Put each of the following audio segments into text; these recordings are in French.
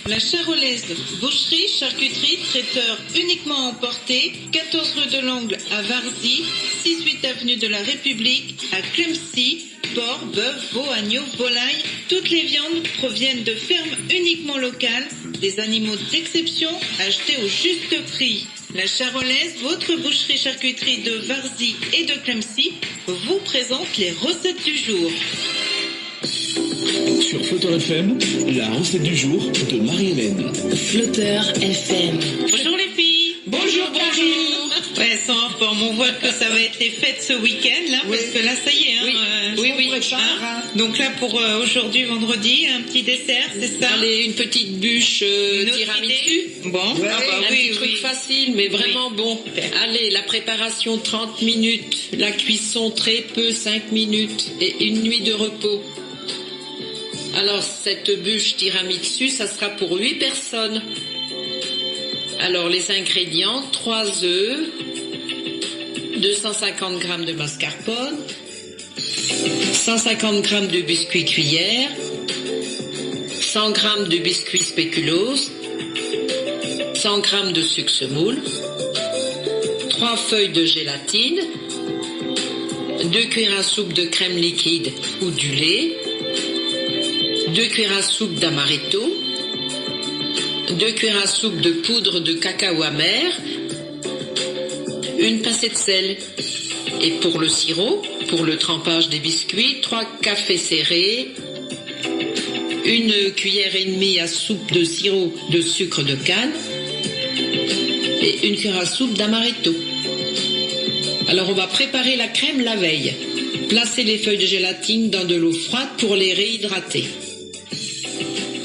La Charolaise, boucherie, charcuterie, traiteur uniquement emporté, 14 rue de l'Angle à Varzy, 6-8 avenue de la République à Clemcy. Porc, bœuf, veau, agneau, volaille, toutes les viandes proviennent de fermes uniquement locales, des animaux d'exception achetés au juste prix. La Charolaise, votre boucherie charcuterie de Varzy et de Clemcy, vous présente les recettes du jour. Sur Flotteur FM, la recette du jour de Marie-Hélène. Flotteur FM. Bonjour les filles. Bonjour. Ouais, elles sont en forme. On voit que ça va être les fêtes ce week-end, là, parce que là, ça y est. Oui. Donc là, pour aujourd'hui, vendredi, un petit dessert, c'est ça? Allez, une petite bûche tiramisu. Bon, Un petit truc facile, mais vraiment bon. Allez, la préparation 30 minutes, la cuisson très peu 5 minutes et une nuit de repos. Alors, cette bûche tiramisu, ça sera pour 8 personnes. Alors, les ingrédients, 3 œufs, 250 g de mascarpone, 150 g de biscuits cuillère, 100 g de biscuits spéculoos, 100 g de sucre semoule, 3 feuilles de gélatine, 2 cuillères à soupe de crème liquide ou du lait, 2 cuillères à soupe d'amaretto, 2 cuillères à soupe de poudre de cacao amer, une pincée de sel. Et pour le sirop, pour le trempage des biscuits, 3 cafés serrés, une cuillère et demie à soupe de sirop de sucre de canne et une cuillère à soupe d'amaretto. Alors on va préparer la crème la veille. Placez les feuilles de gélatine dans de l'eau froide pour les réhydrater.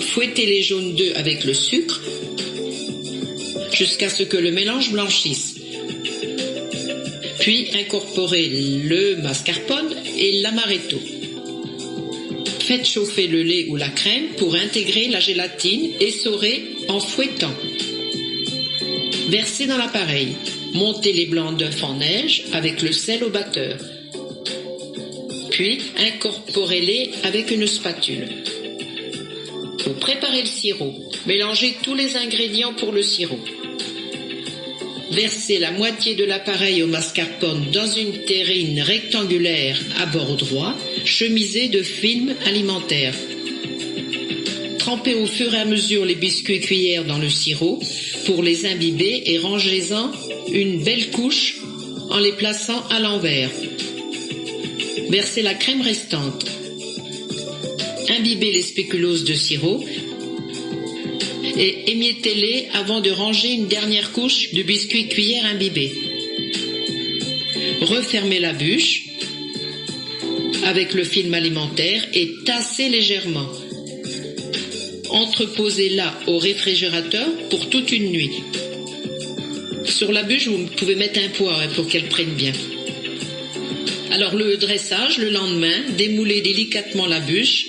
Fouettez les jaunes d'œufs avec le sucre jusqu'à ce que le mélange blanchisse. Puis incorporez le mascarpone et l'amaretto. Faites chauffer le lait ou la crème pour intégrer la gélatine, essorée en fouettant. Versez dans l'appareil. Montez les blancs d'œufs en neige avec le sel au batteur. Puis incorporez-les avec une spatule. Pour préparer le sirop, mélangez tous les ingrédients pour le sirop. Versez la moitié de l'appareil au mascarpone dans une terrine rectangulaire à bord droit, chemisée de film alimentaire. Trempez au fur et à mesure les biscuits cuillères dans le sirop pour les imbiber et rangez-en une belle couche en les plaçant à l'envers. Versez la crème restante. Imbibez les spéculoos de sirop et émiettez-les avant de ranger une dernière couche de biscuits cuillère imbibés. Refermez la bûche avec le film alimentaire et tassez légèrement. Entreposez-la au réfrigérateur pour toute une nuit. Sur la bûche, vous pouvez mettre un poids pour qu'elle prenne bien. Alors le dressage, le lendemain, démoulez délicatement la bûche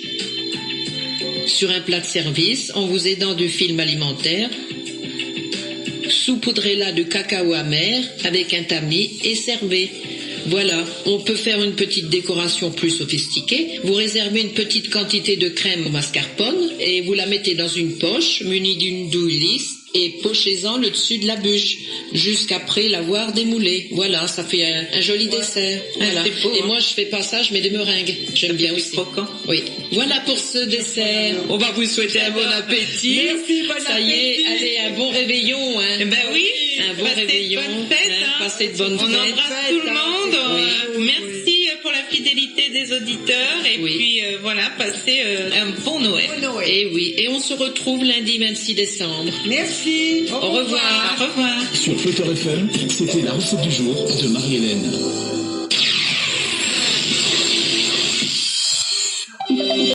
sur un plat de service en vous aidant du film alimentaire. Saupoudrez-la de cacao amer avec un tamis et servez. Voilà, on peut faire une petite décoration plus sophistiquée. Vous réservez une petite quantité de crème au mascarpone et vous la mettez dans une poche munie d'une douille lisse et pochez-en le dessus de la bûche jusqu'après l'avoir démoulée. Voilà, ça fait un joli dessert. Voilà. Beau, et moi, je fais pas ça, je mets des meringues. J'aime bien aussi. Oui. Voilà pour ce dessert. On va vous souhaiter un bon appétit. Merci, bon appétit. Ça y est, allez, un bon réveillon. Hein. Eh ben oui. Un bon réveillon. Passez de bonnes fêtes. On embrasse tout le monde. Merci pour la fidélité des auditeurs. Et puis voilà, passez un bon Noël. Et oui, et on se retrouve lundi 26 décembre. Merci. Au revoir. Au revoir. Sur Flotteur FM, c'était la recette du jour de Marie-Hélène.